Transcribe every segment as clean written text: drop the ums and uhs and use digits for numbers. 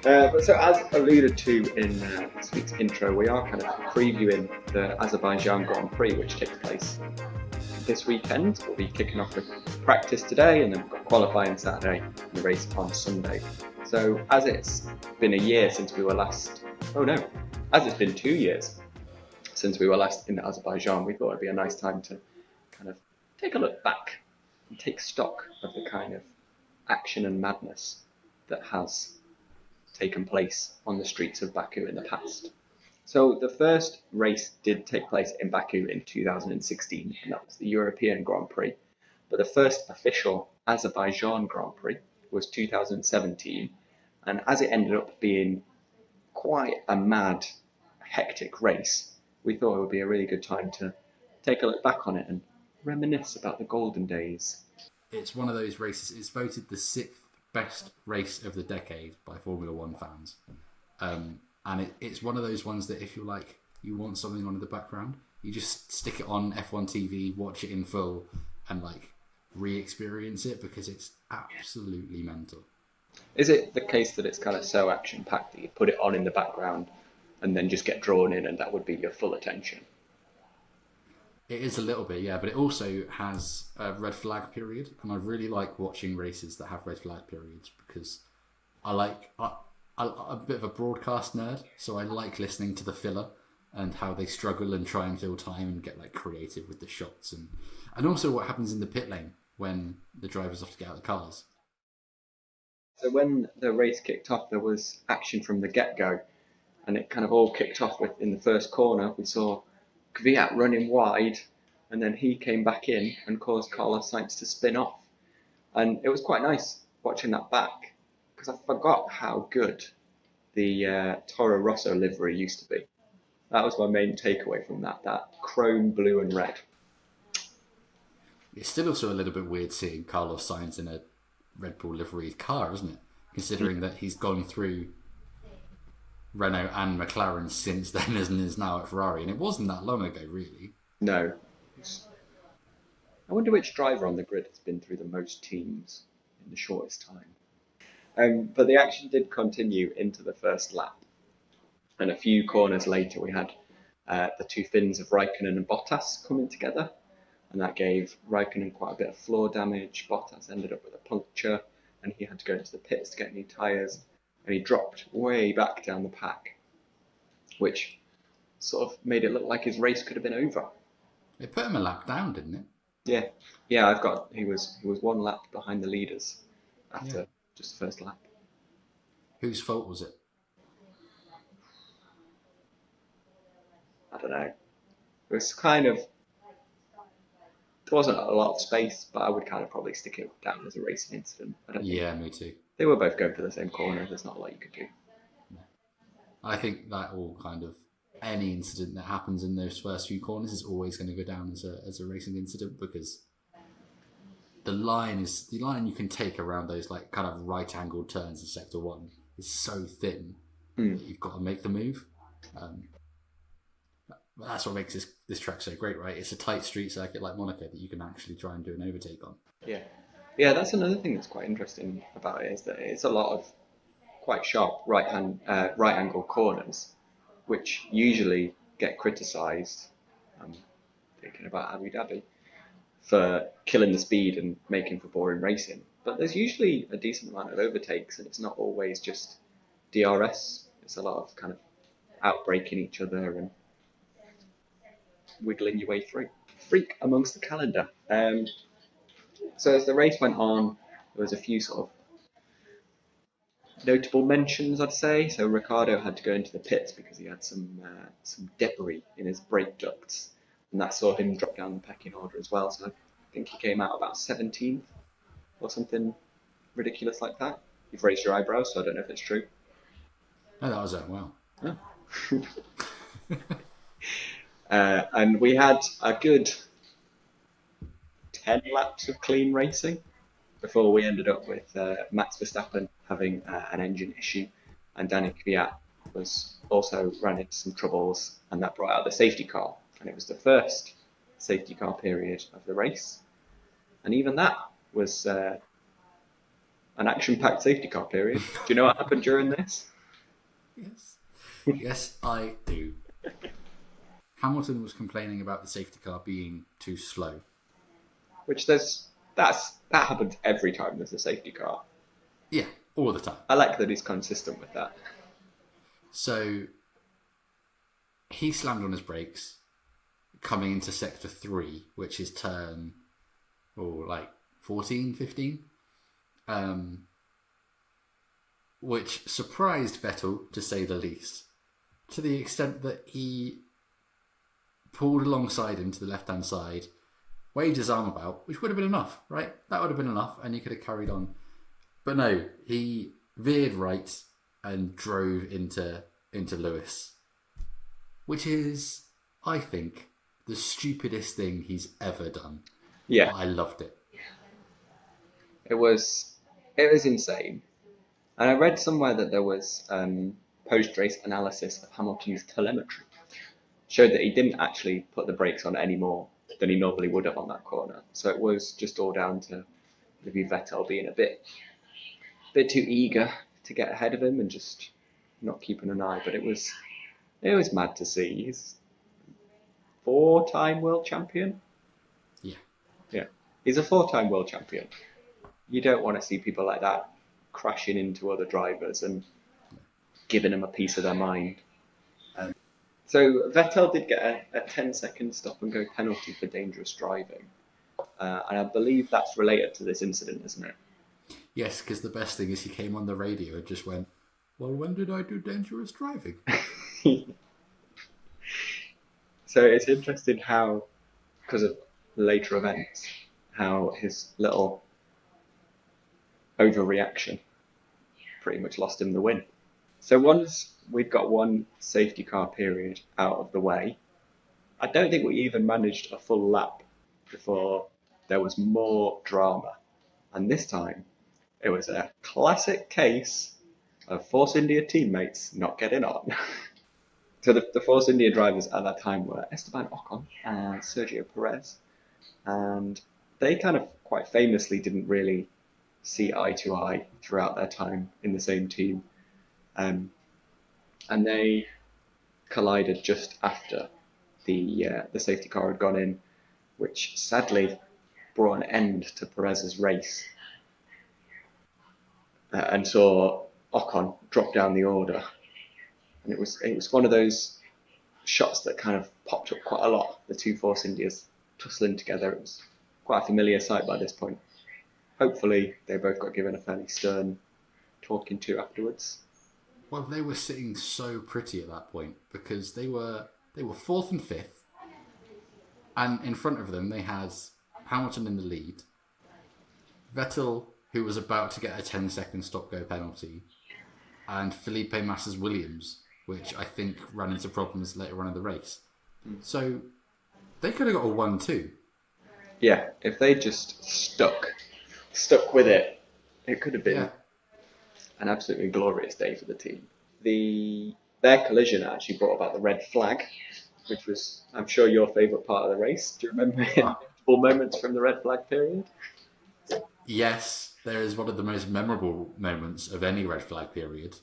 But so as alluded to in this week's intro, we are kind of previewing the Azerbaijan Grand Prix, which takes place this weekend. We'll be kicking off with practice today, and then we've got qualifying Saturday and the race on Sunday. So as it's been a year since we were last, as it's been 2 years since we were last in Azerbaijan, we thought it'd be a nice time to kind of take a look back and take stock of the kind of action and madness that has taken place on the streets of Baku in the past. So the first race did take place in Baku in 2016, and that was the European Grand Prix. But the first official Azerbaijan Grand Prix was 2017, and as it ended up being quite a mad, hectic race, we thought it would be a really good time to take a look back on it and reminisce about the golden days. It's one of those races, it's voted the 6th best race of the decade by Formula One fans. And it's one of those ones that if you want something on in the background, you just stick it on F1 TV, watch it in full, and re-experience it, because it's absolutely mental. Is it the case that it's kind of so action-packed that you put it on in the background and then just get drawn in and that would be your full attention? It is a little bit, yeah, but it also has a red flag period, and I really like watching races that have red flag periods because I'm a bit of a broadcast nerd, so I like listening to the filler and how they struggle and try and fill time and get creative with the shots, and also what happens in the pit lane when the drivers have to get out of the cars. So when the race kicked off, there was action from the get-go, and it kind of all kicked off with, in the first corner, we saw Kvyat running wide, and then he came back in and caused Carlos Sainz to spin off. And it was quite nice watching that back, because I forgot how good the Toro Rosso livery used to be. That was my main takeaway from that chrome, blue and red. It's still also a little bit weird seeing Carlos Sainz in a Red Bull livery car, isn't it? Considering that he's gone through Renault and McLaren since then and is now at Ferrari, and it wasn't that long ago, really. No. I wonder which driver on the grid has been through the most teams in the shortest time. But the action did continue into the first lap, and a few corners later we had the two Finns of Raikkonen and Bottas coming together, and that gave Raikkonen quite a bit of floor damage. Bottas ended up with a puncture, and he had to go into the pits to get new tyres, and he dropped way back down the pack, which sort of made it look like his race could have been over. It put him a lap down, didn't it? Yeah. He was one lap behind the leaders after just the first lap. Whose fault was it? I don't know. It was kind of, there wasn't a lot of space, but I would kind of probably stick it down as a racing incident. Me too. They were both going for the same corner. There's not a lot you could do. I think that all kind of, any incident that happens in those first few corners is always going to go down as a racing incident, because the line you can take around those kind of right angled turns in sector 1 is so thin that you've got to make the move. That's what makes this track so great, right? It's a tight street circuit like Monaco that you can actually try and do an overtake on. Yeah, that's another thing that's quite interesting about it, is that it's a lot of quite sharp right angle corners, which usually get criticised. I'm thinking about Abu Dhabi for killing the speed and making for boring racing. But there's usually a decent amount of overtakes, and it's not always just DRS. It's a lot of kind of outbraking each other and wiggling your way through. Freak amongst the calendar. So as the race went on, there was a few sort of notable mentions, I'd say. So Ricciardo had to go into the pits because he had some debris in his brake ducts, and that saw him drop down the pecking order as well. So I think he came out about 17th or something ridiculous like that. You've raised your eyebrows, so I don't know if it's true. No, that was well. Oh. And we had a good 10 laps of clean racing before we ended up with Max Verstappen having an engine issue, and Daniel Kvyat was also ran into some troubles, and that brought out the safety car, and it was the first safety car period of the race, and even that was an action-packed safety car period. Do you know what happened during this? Yes. Yes, I do. Hamilton was complaining about the safety car being too slow. Which that happens every time there's a safety car. Yeah, all the time. I like that he's consistent with that. So he slammed on his brakes coming into sector 3, which is turn 14, 15. Which surprised Vettel, to say the least, to the extent that he pulled alongside him to the left-hand side, waved his arm about, which would have been enough, right? That would have been enough, and he could have carried on. But no, he veered right and drove into Lewis, which is, I think, the stupidest thing he's ever done. Yeah. But I loved it. It was insane. And I read somewhere that there was post-race analysis of Hamilton's telemetry. Showed that he didn't actually put the brakes on any more than he normally would have on that corner. So it was just all down to maybe Vettel being a bit too eager to get ahead of him and just not keeping an eye. But it was mad to see. He's 4-time world champion. Yeah. He's a 4-time world champion. You don't want to see people like that crashing into other drivers and giving them a piece of their mind. So Vettel did get a 10-second stop and go penalty for dangerous driving. And I believe that's related to this incident, isn't it? Yes, because the best thing is he came on the radio and just went, well, when did I do dangerous driving? So it's interesting how, because of later events, how his little overreaction pretty much lost him the win. So once we'd got one safety car period out of the way, I don't think we even managed a full lap before there was more drama. And this time, it was a classic case of Force India teammates not getting on. So the Force India drivers at that time were Esteban Ocon and Sergio Perez. And they kind of quite famously didn't really see eye to eye throughout their time in the same team. And they collided just after the safety car had gone in, which sadly brought an end to Perez's race and saw Ocon drop down the order. And it was one of those shots that kind of popped up quite a lot, the two Force Indias tussling together. It was quite a familiar sight by this point. Hopefully they both got given a fairly stern talking to afterwards. Well, they were sitting so pretty at that point because they were 4th and 5th, and in front of them they had Hamilton in the lead, Vettel, who was about to get a 10-second stop-go penalty, and Felipe Massa's Williams, which I think ran into problems later on in the race. So they could have got a 1-2. Yeah, if they just stuck with it, it could have been an absolutely glorious day for the team. Their collision actually brought about the red flag, which was, I'm sure, your favourite part of the race. Do you remember notable moments from the red flag period? Yes, there is one of the most memorable moments of any red flag period,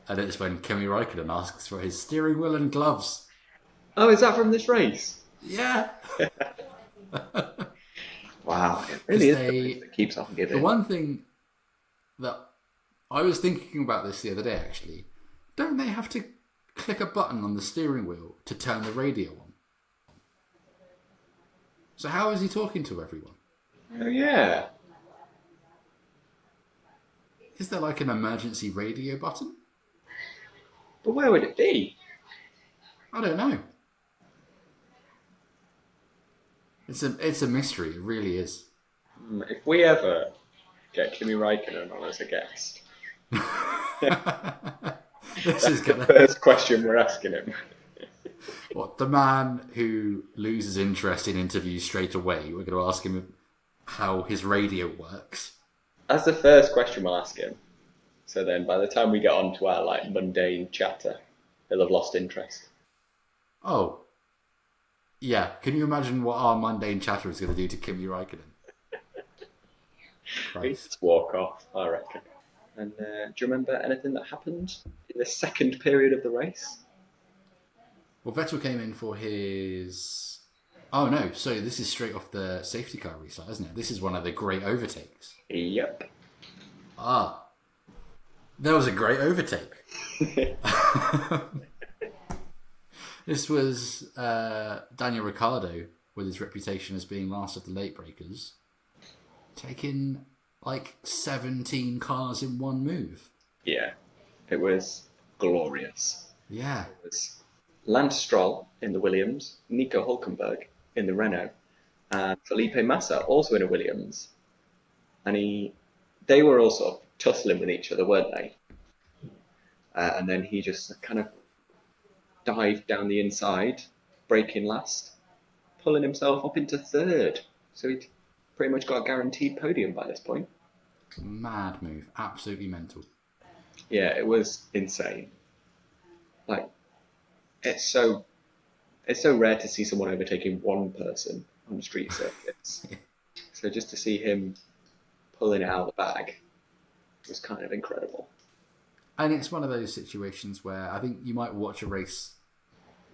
and it's when Kimi Räikkönen asks for his steering wheel and gloves. Oh, is that from this race? Yeah. Wow, it really is the race that keeps on giving. The one thing that I was thinking about this the other day, actually, don't they have to click a button on the steering wheel to turn the radio on? So how is he talking to everyone? Oh, yeah. Is there like an emergency radio button? But where would it be? I don't know. It's a mystery, it really is. If we ever get Kimi Räikkönen on as a guest, this is the first question we're asking him. What, the man who loses interest in interviews straight away, we're going to ask him how his radio works. That's the first question we'll ask him. So then by the time we get on to our mundane chatter, he'll have lost interest. Oh. Yeah, can you imagine what our mundane chatter is going to do to Kimi Räikkönen? Just walk off, I reckon. And do you remember anything that happened in the second period of the race? Well, Vettel came in for his. Oh no! So this is straight off the safety car restart, isn't it? This is one of the great overtakes. Yep. Ah, that was a great overtake. This was Daniel Ricciardo, with his reputation as being last of the late breakers, taking like 17 cars in one move. Yeah, it was glorious. Yeah. It was Lance Stroll in the Williams, Nico Hulkenberg in the Renault, and Felipe Massa also in a Williams. And they were all sort of tussling with each other, weren't they? And then he just kind of dived down the inside, braking last, pulling himself up into third. So he'd pretty much got a guaranteed podium by this point. Mad move. Absolutely mental. Yeah, it was insane. Like, it's so rare to see someone overtaking one person on street circuits. So just to see him pulling it out of the bag was kind of incredible. And it's one of those situations where I think you might watch a race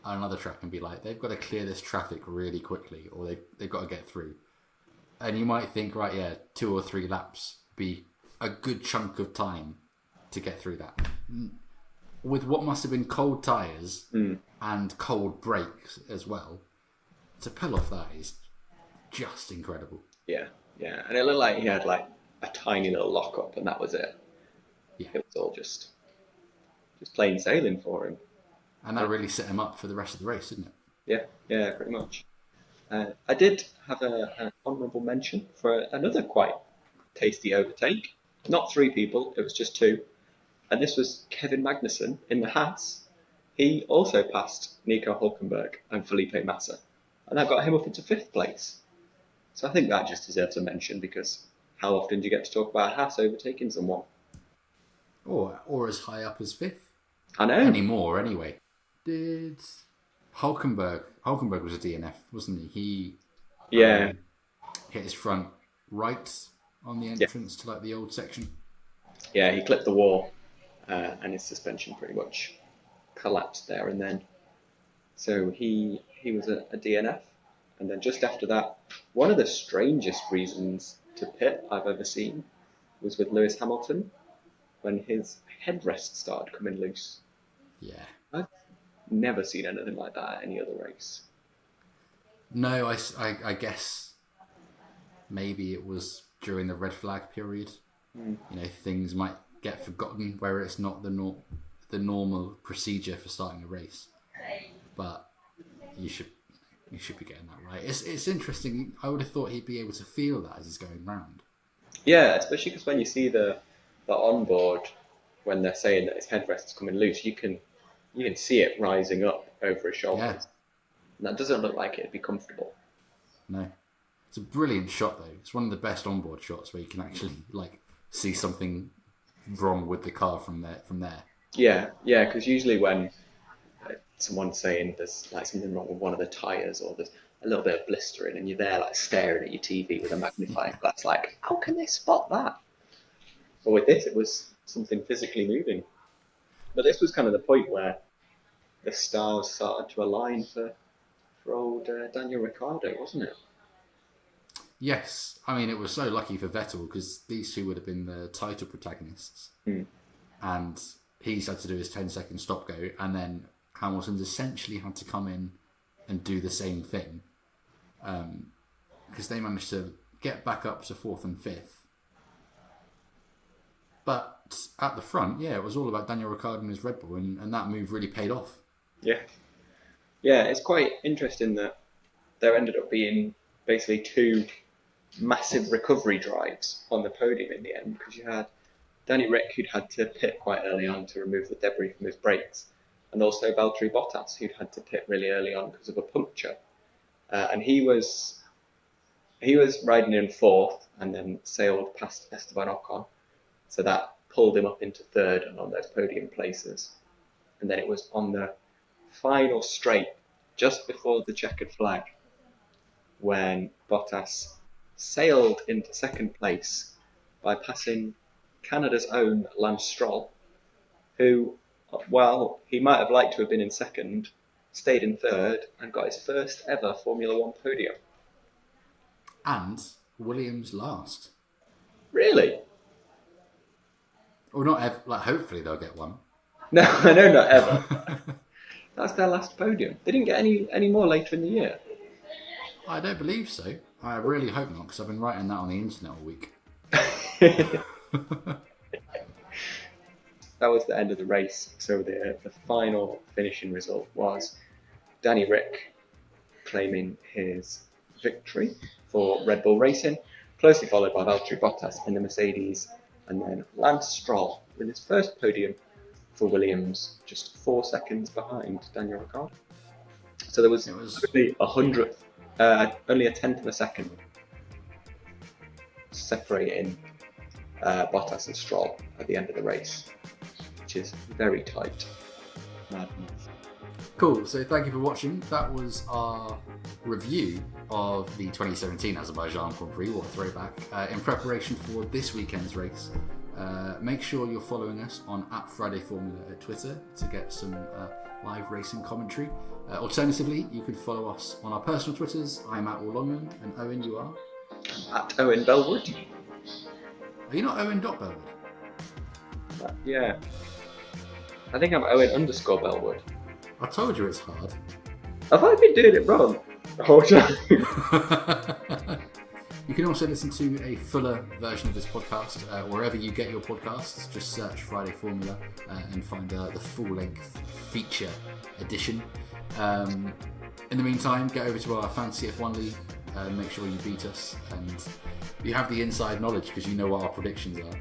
on another track and be like, they've got to clear this traffic really quickly, or they've got to get through. And you might think, right, yeah, 2 or 3 laps be a good chunk of time to get through that. With what must have been cold tyres and cold brakes as well, to pull off that is just incredible. Yeah, yeah. And it looked like he had like a tiny little lock-up and that was it. Yeah. It was all just plain sailing for him. And that really set him up for the rest of the race, didn't it? Yeah, pretty much. I did have an honourable mention for another quite tasty overtake. Not 3 people, it was just 2. And this was Kevin Magnussen in the Haas. He also passed Nico Hulkenberg and Felipe Massa. And that got him up into 5th place. So I think that just deserves a mention because how often do you get to talk about Haas overtaking someone? Or as high up as 5th. I know. Anymore, anyway. Did Hulkenberg was a DNF, wasn't he? He hit his front right on the entrance to like the old section. Yeah, he clipped the wall and his suspension pretty much collapsed there and then. So he was a DNF. And then just after that, one of the strangest reasons to pit I've ever seen was with Lewis Hamilton when his headrest started coming loose. Yeah. I've never seen anything like that at any other race. No, I guess maybe it was during the red flag period. You know, things might get forgotten where it's not the normal procedure for starting a race. But you should be getting that right. It's interesting. I would have thought he'd be able to feel that as he's going round. Yeah, especially because when you see the onboard, when they're saying that his headrest is coming loose, you can see it rising up over his shoulders. Yeah. And that doesn't look like it'd be comfortable. No. It's a brilliant shot though. It's one of the best onboard shots where you can actually like see something wrong with the car from there. Yeah, because usually when someone's saying there's like something wrong with one of the tyres or there's a little bit of blistering and you're there like staring at your TV with a magnifying glass like, how can they spot that? But with this, it was something physically moving. But this was kind of the point where the stars started to align for old Daniel Ricciardo, wasn't it? Yes. I mean, it was so lucky for Vettel because these two would have been the title protagonists. And he's had to do his 10-second stop go, and then Hamilton's essentially had to come in and do the same thing because they managed to get back up to 4th and 5th. But at the front, it was all about Daniel Ricciardo and his Red Bull, and that move really paid off. Yeah, it's quite interesting that there ended up being basically 2 massive recovery drives on the podium in the end, because you had Danny Rick, who'd had to pit quite early on to remove the debris from his brakes, and also Valtteri Bottas, who'd had to pit really early on because of a puncture. And he was riding in 4th and then sailed past Esteban Ocon. So that pulled him up into 3rd and on those podium places. And then it was on the final straight, just before the checkered flag, when Bottas sailed into 2nd place by passing Canada's own Lance Stroll, who, while he might have liked to have been in second, stayed in third and got his first ever Formula One podium. And Williams last. Really? Or not ever, hopefully they'll get one. No, I know not ever. That's their last podium. They didn't get any more later in the year. I don't believe so. I really hope not, because I've been writing that on the internet all week. That was the end of the race. So the final finishing result was Danny Rick claiming his victory for Red Bull Racing, closely followed by Valtteri Bottas in the Mercedes, and then Lance Stroll with his first podium for Williams, just 4 seconds behind Daniel Ricciardo. So there was only only a tenth of a second separating Bottas and Stroll at the end of the race, which is very tight. Madness. Cool, so thank you for watching. That was our review of the 2017 Azerbaijan Grand Prix, what a throwback, in preparation for this weekend's race. Make sure you're following us on @FridayFormula at Twitter to get some live racing commentary. Alternatively, you can follow us on our personal Twitters. I'm @AllOnland, and Owen, you are? Owen Bellwood. Are you not Owen.Bellwood? Yeah. I think I'm Owen_Bellwood. I told you it's hard. Have I been doing it wrong the whole time? You can also listen to a fuller version of this podcast wherever you get your podcasts. Just search Friday Formula and find the full-length feature edition. In the meantime, get over to our Fantasy F1 League. Make sure you beat us and you have the inside knowledge because you know what our predictions are.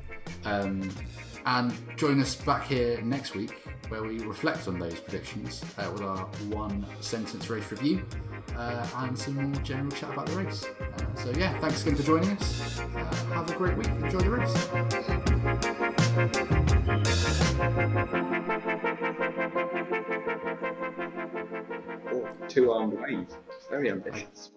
And join us back here next week where we reflect on those predictions with our one-sentence race review and some more general chat about the race. So yeah, thanks again for joining us. Have a great week. Enjoy the race. 2-armed wave. Very ambitious.